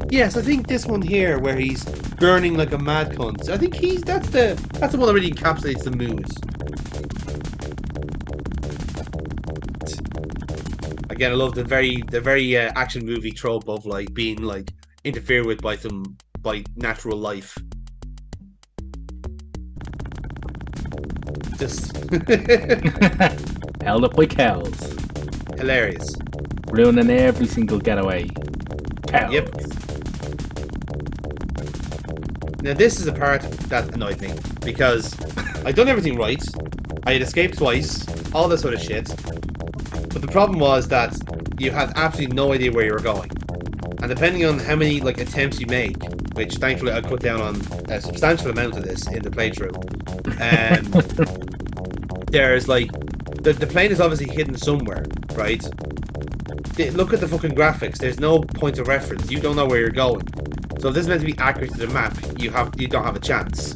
Yes, I think this one here where he's burning like a mad cunt. I think that's the one that really encapsulates the mood. Again, I love the very action movie trope of like being like interfered with by natural life. Just Held up by cows. hilarious. Ruining every single getaway. Cows. Yep. Now this is a part that annoyed me because I'd done everything right. I had escaped twice, all this sort of shit. But the problem was that you had absolutely no idea where you were going. And depending on how many like attempts you make, which thankfully I cut down on a substantial amount of this in the playthrough, there's like the plane is obviously hidden somewhere, right? Look at the fucking graphics. There's no point of reference. You don't know where you're going. So if this is meant to be accurate to the map, you don't have a chance.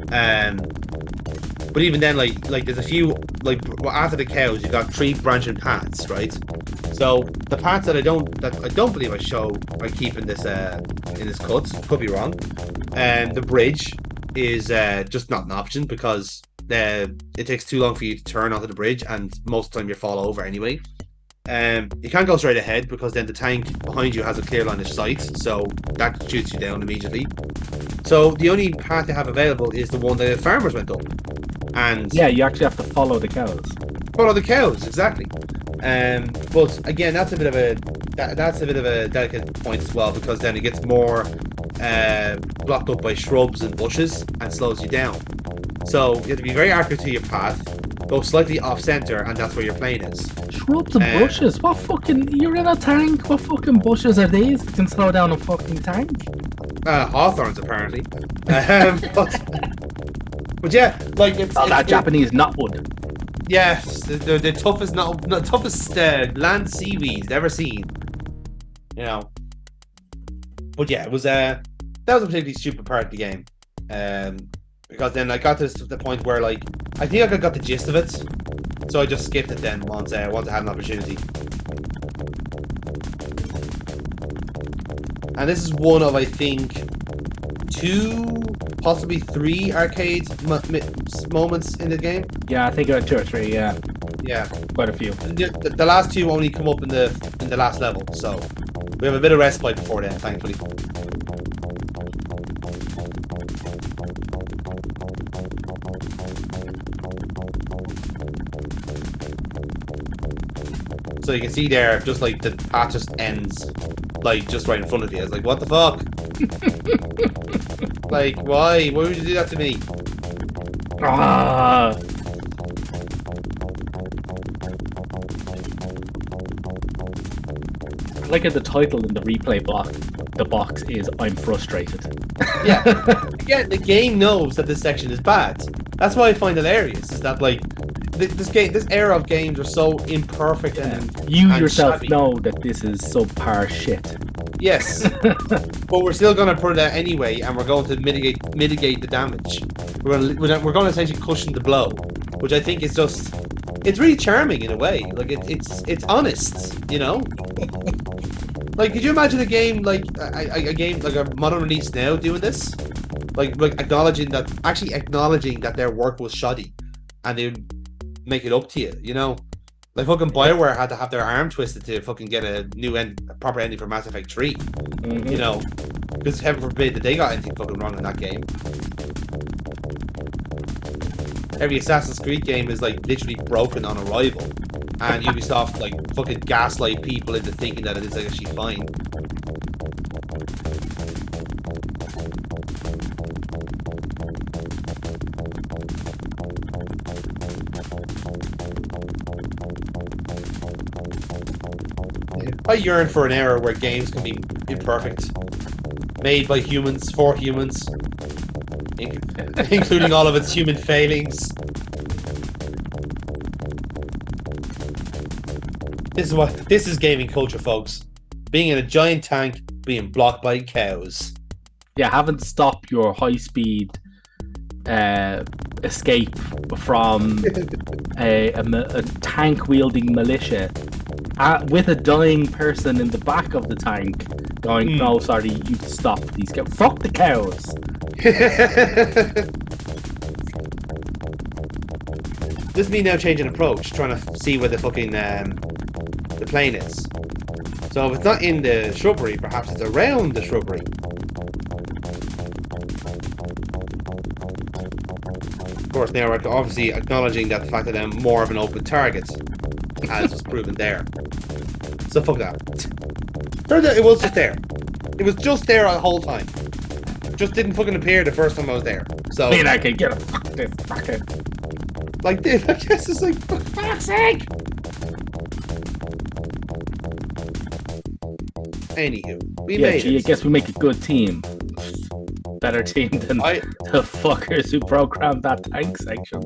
But even then, like there's a few like after the cows, you got 3 branching paths, right? So the paths that I don't believe I keep in this cut. Could be wrong. And the bridge is just not an option because it takes too long for you to turn onto the bridge, and most of the time you fall over anyway. You can't go straight ahead because then the tank behind you has a clear line of sight, so that shoots you down immediately. So the only path you have available is the one that the farmers went up. And yeah, you actually have to follow the cows. Follow the cows, exactly. But again, that's a bit of a delicate point as well, because then it gets more blocked up by shrubs and bushes and slows you down. So you have to be very accurate to your path, go slightly off center, and that's where your plane is. Shrubs and bushes? What fucking... You're in a tank. What fucking bushes are these that can slow down a fucking tank? Hawthorns, apparently. But yeah, like it's Japanese knotwood. Yes, the toughest toughest land seaweeds ever seen. You know. But yeah, it was that was a particularly stupid part of the game. Because then I got to the point where like I think I got the gist of it, so I just skipped it then once I had an opportunity. And this is one of, I think, 2, possibly 3 arcade moments in the game. Yeah, I think 2 or 3. Yeah, yeah, quite a few. The last 2 only come up in the last level, so we have a bit of respite before then, thankfully. So you can see there, just like the path just ends, like just right in front of you. It's like, what the fuck? Like, why? Why would you do that to me? Ah. Like at the title in the replay block, the box is "I'm frustrated." Yeah, again, the game knows that this section is bad. That's why I find it hilarious. Is that like this era of games are so imperfect and you and yourself shabby. know that this is subpar shit. Yes, but we're still going to put it out anyway, and we're going to mitigate the damage. We're going to essentially cushion the blow, which I think is it's really charming in a way. Like it's honest, you know. Like, could you imagine a game like a modern release now doing this? Like acknowledging that their work was shoddy, and they make it up to you, you know. Like fucking BioWare had to have their arm twisted to fucking get a proper ending for Mass Effect 3. Mm-hmm. You know, because heaven forbid that they got anything fucking wrong in that game. Every Assassin's Creed game is like literally broken on arrival, and Ubisoft like fucking gaslight people into thinking that it is actually fine. I yearn for an era where games can be imperfect, made by humans for humans, including all of its human failings. This is gaming culture, folks. Being in a giant tank, being blocked by cows. Yeah, having to stop your high-speed escape from a tank-wielding militia with a dying person in the back of the tank going, no, sorry, you stop these cows. Fuck the cows. This is me now changing approach, trying to see where the fucking the plane is. So if it's not in the shrubbery, perhaps it's around the shrubbery. Of course, now we're obviously acknowledging that the fact that I'm more of an open target, as was proven there. So fuck that. Turns out it was just there. It was just there the whole time. Just didn't fucking appear the first time I was there. So Man, I can get a fuck this fucking. like this, I guess it's like for fuck's sake. Anywho, we made I it. guess we make a good team. Better team than the fuckers who programmed that tank section.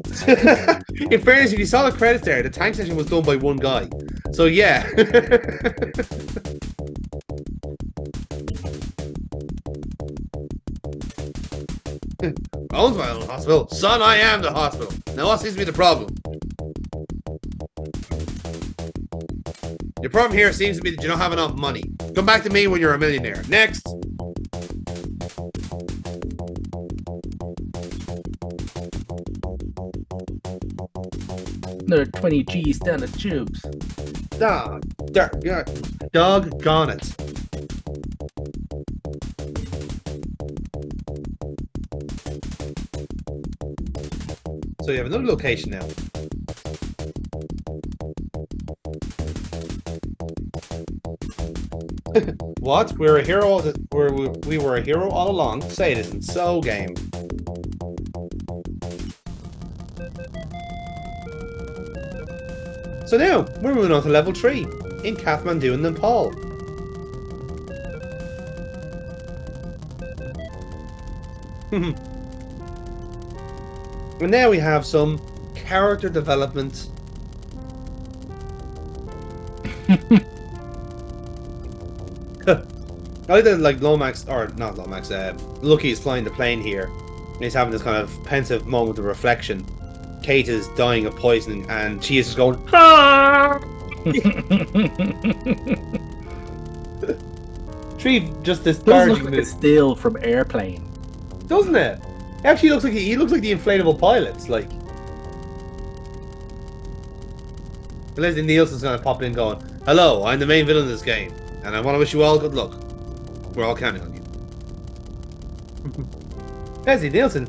In fairness, if you saw the credits there, the tank section was done by one guy. So yeah. Owns my own hospital. Son, I am the hospital. Now what seems to be the problem? Your problem here seems to be that you don't have enough money. Come back to me when you're a millionaire. Next. Another 20 G's down the tubes. Doggone it. So you have another location now. What? We're a hero. We were a hero all along. Say it isn't so, game. So now we're moving on to level 3 in Kathmandu in Nepal. And now we have some character development. I like that, like Lomax, or not Lomax, Lucky is flying the plane here. And he's having this kind of pensive moment of reflection. Kate is dying of poisoning, and she is just going, ah! Tree, just this Does look disparaging like a mood, still from Airplane. doesn't it? It actually looks like he looks like the inflatable pilots, like. Leslie Nielsen's gonna pop in going, hello, I'm the main villain of this game, and I want to wish you all good luck. We're all counting on you. Leslie Nielsen,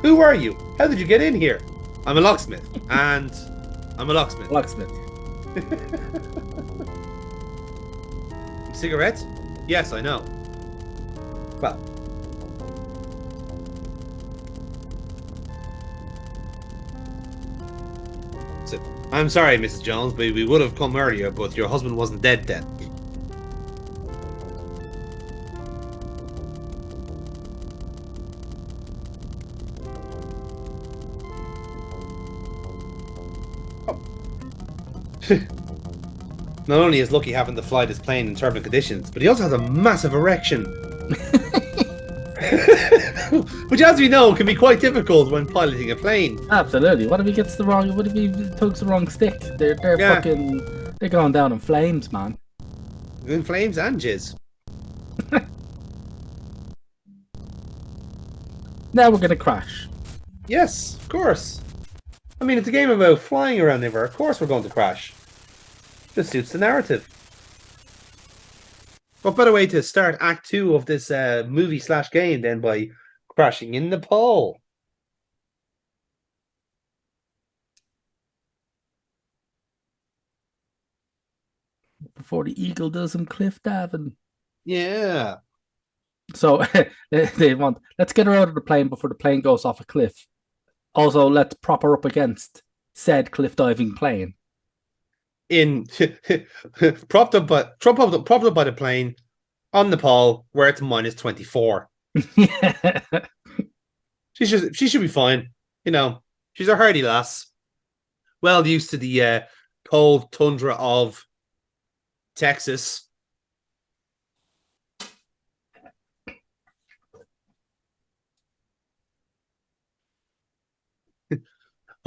who are you? How did you get in here? I'm a locksmith, and I'm a locksmith. Locksmith. Cigarettes? Yes, I know. Well. So, I'm sorry, Mrs. Jones, but we would have come earlier, but your husband wasn't dead then. Not only is Lucky having to fly this plane in turbulent conditions, but he also has a massive erection. Which, as we know, can be quite difficult when piloting a plane. Absolutely. What if he gets the wrong? What if he tugs the wrong stick? They're fucking. They're going down in flames, man. In flames and jizz. Now we're gonna crash. Yes, of course. I mean, it's a game about flying around the river. Of course we're going to crash. This suits the narrative. What better way to start Act 2 of this movie/game than by crashing in Nepal? Before the eagle does some cliff diving. Yeah. So they want, let's get her out of the plane before the plane goes off a cliff. Also, let's prop her up against said cliff diving plane. In propped up by the plane on Nepal where it's -24. Yeah. She should be fine. You know, she's a hardy lass. Well used to the cold tundra of Texas.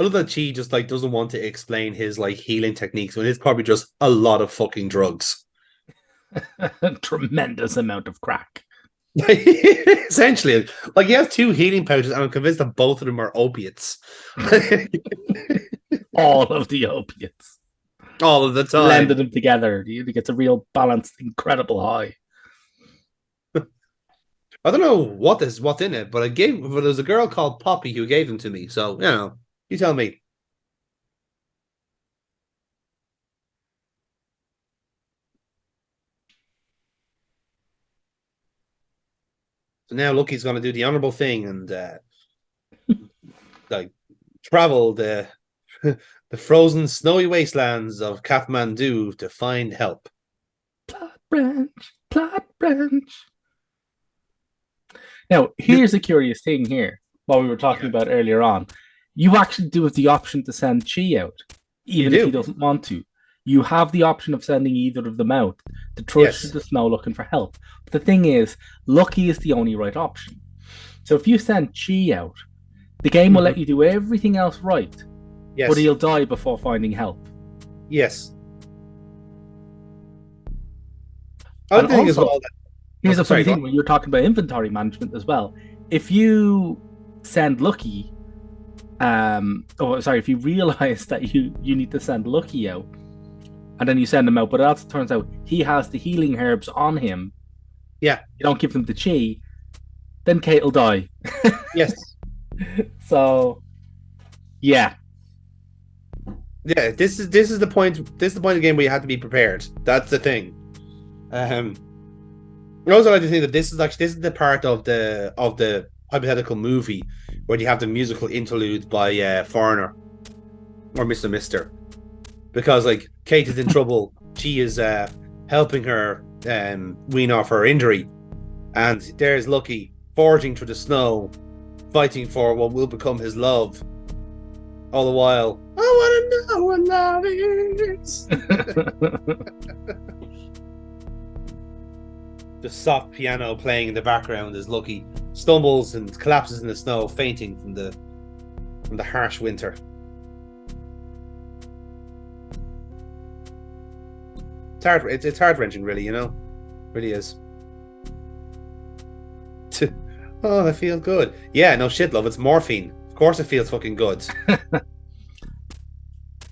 I love that Chi just like doesn't want to explain his like healing techniques when it's probably just a lot of fucking drugs. Tremendous amount of crack. Essentially, like he has two healing pouches, and I'm convinced that both of them are opiates. All of the opiates. All of the time. Blended them together. You get a real balanced, incredible high. I don't know what's in it, but there's a girl called Poppy who gave them to me. So, you tell me. So now Lucky's going to do the honorable thing and like travel the the frozen snowy wastelands of Kathmandu to find help. Plot branch. Now, here's a curious thing here. What we were talking about earlier on. You actually do have the option to send Chi out, even if he doesn't want to. You have the option of sending either of them out to trudge through the snow looking for help. But the thing is, Lucky is the only right option. So if you send Chi out, the game will let you do everything else right. Yes. But he'll die before finding help. Yes. I think as well. Here's a funny thing when you're talking about inventory management as well. If you send Lucky, if you realize that you need to send Lucky out, and then you send him out, but it also turns out he has the healing herbs on him. Yeah. You don't give them the Chi, then Kate will die. Yes. So, yeah. Yeah, this is the point. This is the point of the game where you have to be prepared. That's the thing. I also like to think that this is the part of the hypothetical movie where you have the musical interlude by Foreigner or Mr. Mister, because like Kate is in trouble. She is helping her wean off her injury, and there's Lucky forging through the snow, fighting for what will become his love. All the while, I want to know what love is. The soft piano playing in the background as Lucky stumbles and collapses in the snow, fainting from the harsh winter. It's heart wrenching, really. Really is. Oh, that feels good. Yeah, no shit, love. It's morphine. Of course, it feels fucking good.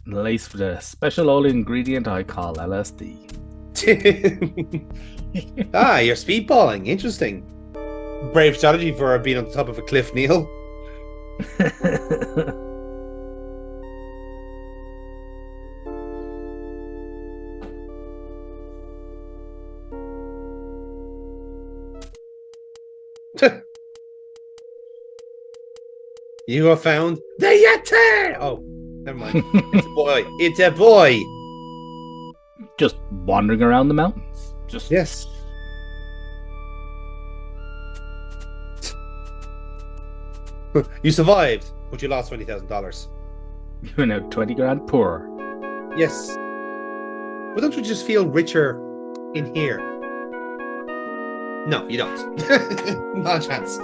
Laced with a special oil ingredient I call LSD. You're speedballing. Interesting. Brave strategy for being on the top of a cliff, Neil. You have found the Yeti! Oh, never mind. It's a boy. It's a boy. Just wandering around the mountains. Yes. You survived, but you lost $20,000. You went out 20 grand poor. Yes. But don't you just feel richer in here? No, you don't. Not a chance.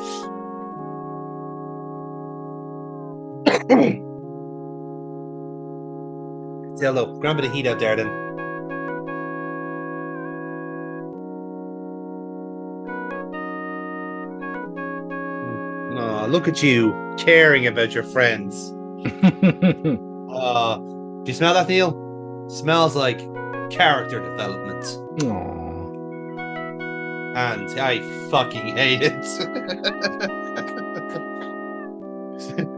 Say hello. Grab a bit of heat out there then. Oh, look at you caring about your friends. Do you smell that, Neil? Smells like character development. Aww. And I fucking hate it.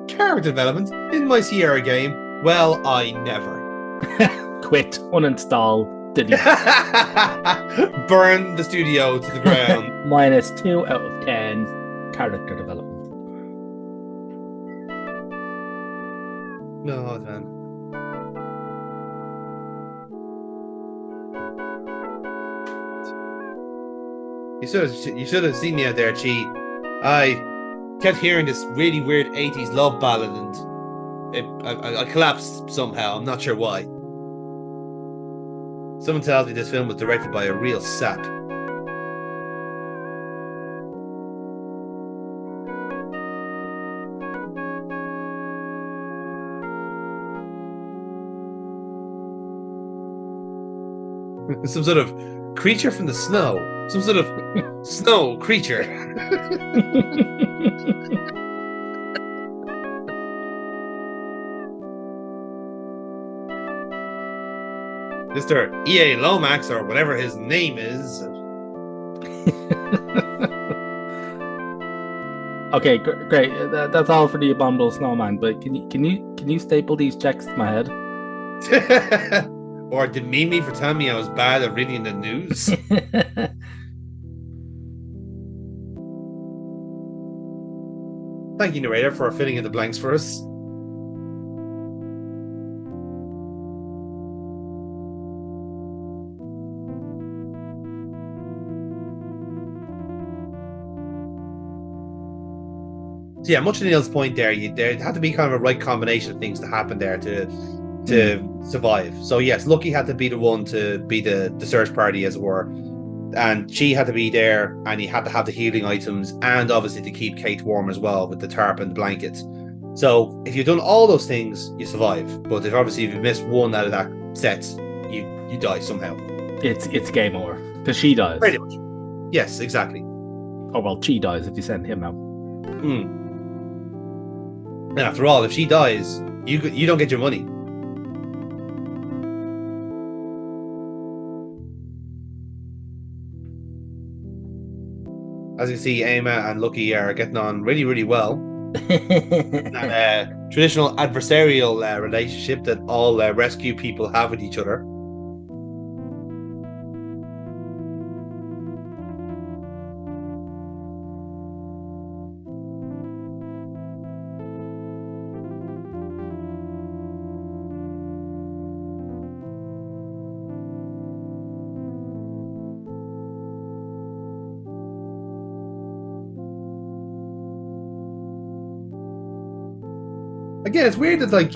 Character development in my Sierra game? Well, I never. Quit, uninstall, delete. Burn the studio to the ground. -2 out of 10 character development. No, man. You should have seen me out there, Chi. I kept hearing this really weird 80s love ballad and I collapsed somehow. I'm not sure why. Someone tells me this film was directed by a real sap. Some sort of creature from the snow. Some sort of snow creature. Mr. E.A. Lomax, or whatever his name is. Okay, great. That's all for the abominable snowman. But can you staple these checks to my head? Or demean me for telling me I was bad at reading the news? Thank you, narrator, for filling in the blanks for us. So yeah, much to Neil's point there, there had to be kind of a right combination of things to happen there to survive. So yes, Lucky had to be the one to be the search party, as it were, and she had to be there, and he had to have the healing items, and obviously to keep Kate warm as well with the tarp and the blankets. So if you've done all those things, you survive. But if you missed one out of that set, you die somehow. It's game over because she dies. Pretty much. Yes, exactly. Oh well, she dies if you send him out. And after all, if she dies, you don't get your money. As you see, Emma and Lucky are getting on really, really well. And traditional adversarial relationship that all rescue people have with each other. Again, it's weird that, like,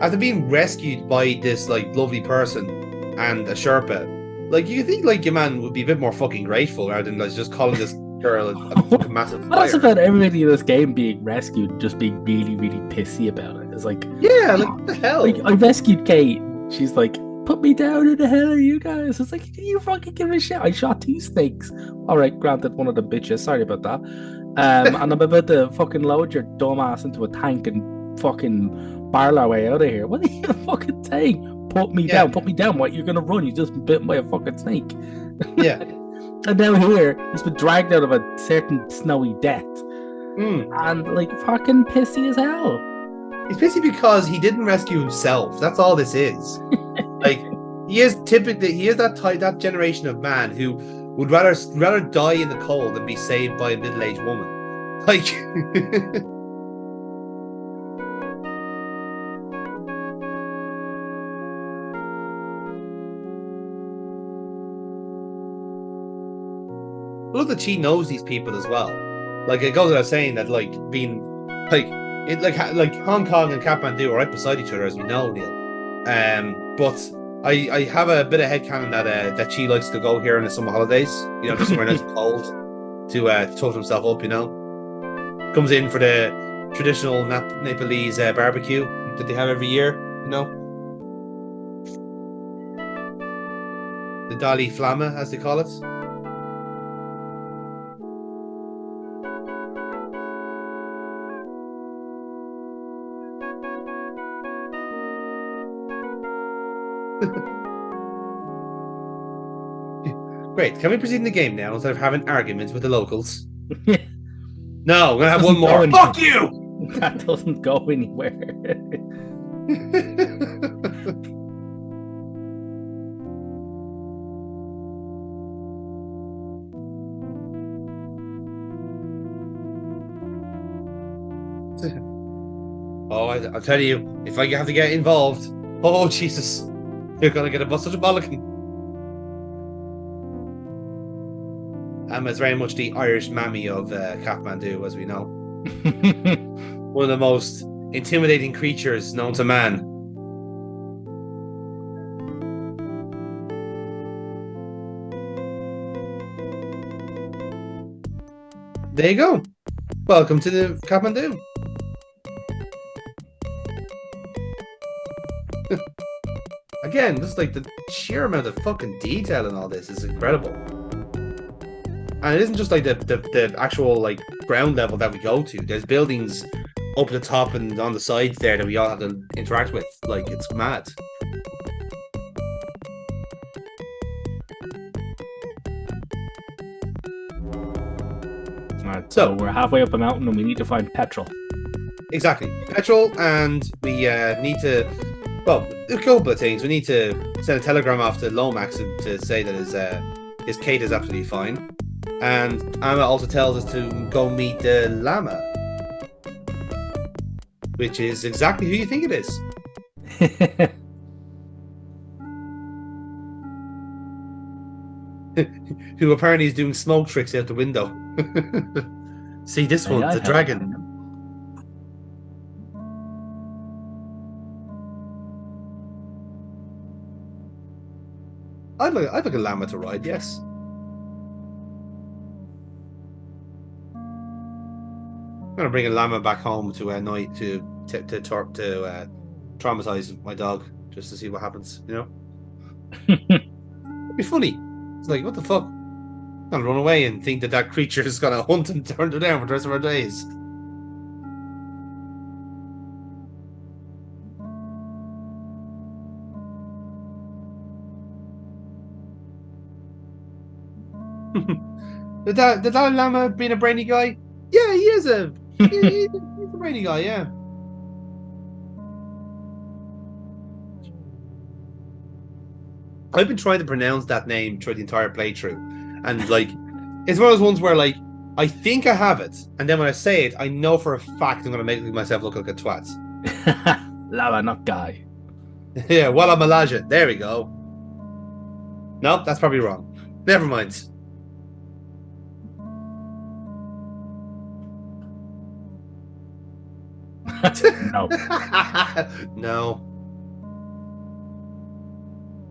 after being rescued by this, like, lovely person and a Sherpa, like, you think, like, your man would be a bit more fucking grateful rather than, like, just calling this girl a fucking massive fire. That's about everybody in this game being rescued, just being really, really pissy about it. It's like, yeah, like, what the hell? Like, I rescued Kate. She's like, put me down. Who the hell are you guys? It's like, you fucking give a shit. I shot 2 snakes. All right, granted, one of the bitches. Sorry about that. And I'm about to fucking load your dumb ass into a tank and fucking barrel our way out of here. What are you fucking saying? Put me down. What? You're gonna run? You just been bitten by a fucking snake. Yeah. And now here, he's been dragged out of a certain snowy death. And, like, fucking pissy as hell. He's pissy because he didn't rescue himself. That's all this is. Like, he is that generation of man who would rather die in the cold than be saved by a middle-aged woman. Like, look that she knows these people as well. Like, it goes without saying that, like, being like Hong Kong and Kathmandu are right beside each other, as we know, Neil. But I have a bit of headcanon that she likes to go here in the summer holidays, just somewhere nice and cold to toughen himself up, Comes in for the traditional Nepalese barbecue that they have every year, The Dali Flama, as they call it. Great. Can we proceed in the game now instead of having arguments with the locals? No, we're gonna have one more. Fuck you! That doesn't go anywhere. Oh, I'll tell you, if I have to get involved, oh Jesus, you're gonna get such a bollocking. Emma's very much the Irish mammy of Kathmandu, as we know. One of the most intimidating creatures known to man. There you go. Welcome to the Kathmandu. Again, just like the sheer amount of fucking detail in all this is incredible. And it isn't just like the actual like ground level that we go to. There's buildings up at the top and on the sides there that we all have to interact with. Like, it's mad. Alright, so we're halfway up a mountain and we need to find petrol. Exactly. Petrol, and we need to... Well, a couple of things. We need to send a telegram off to Lomax to say that his Kate is absolutely fine. And Amma also tells us to go meet the llama. Which is exactly who you think it is. Who apparently is doing smoke tricks out the window. See, this one, the dragon. I'd like a llama to ride, yes. I'm gonna bring a llama back home to night to traumatize my dog just to see what happens. You know, it'd be funny. It's like, what the fuck? I'm gonna run away and think that creature is gonna hunt and turn her down for the rest of our days. Did that llama being a brainy guy? Yeah, he is he's a brainy guy, yeah. I've been trying to pronounce that name through the entire playthrough, and like, it's one of those ones where like I think I have it, and then when I say it, I know for a fact I'm gonna make myself look like a twat. Llama, not guy. Yeah, Walla Malaja. There we go. Nope, that's probably wrong. Never mind. No. No.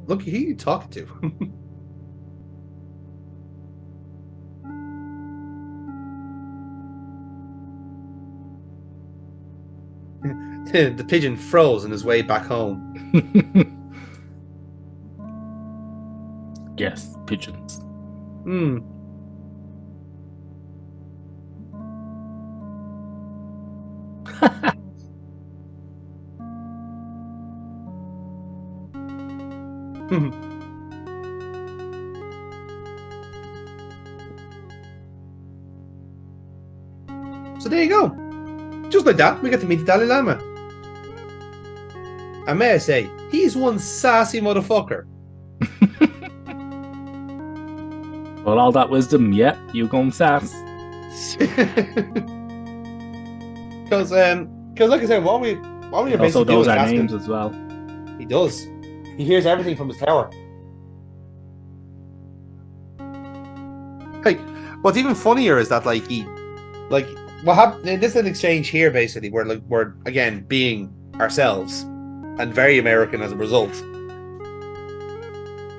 Look, who are you talking to? The pigeon froze on his way back home. Yes, pigeons. Hmm. So there you go. Just like that, we get to meet the Dalai Lama. And may I say, he's one sassy motherfucker. Well, all that wisdom, yeah, you go sass. Because like I said, what we are basically also knows doing our is names as well. He does. He hears everything from his tower. Like, what's even funnier is that like what happened? This is an exchange here, basically, where like we're again being ourselves and very American as a result.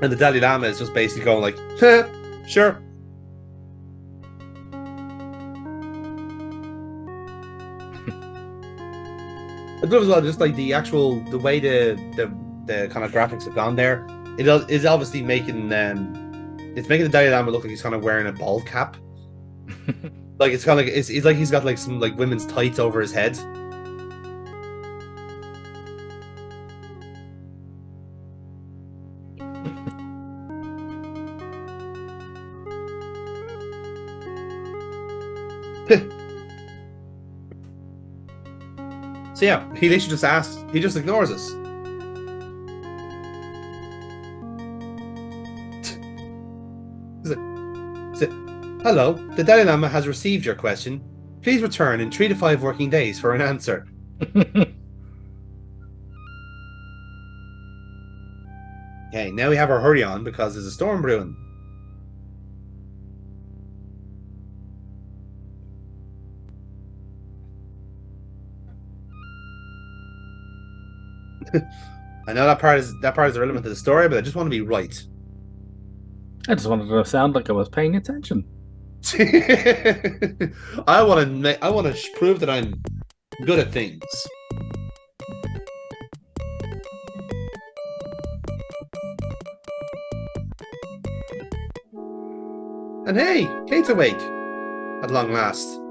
And the Dalai Lama is just basically going like, sure. I love as well, just like the way the kind of graphics have gone there. It is obviously making it's making the Dalai Lama look like he's kind of wearing a bald cap. Like it's kind of like it's like he's got like some like women's tights over his head. So yeah, he literally just asks. He just ignores us. Is it? Hello, the Dalai Lama has received your question. Please return in 3 to 5 working days for an answer. Okay, now we have our hurry on because there's a storm brewing. I know that part is irrelevant to the story, but I just want to be right. I just wanted to sound like I was paying attention. I want to prove that I'm good at things. And hey, Kate's awake at long last.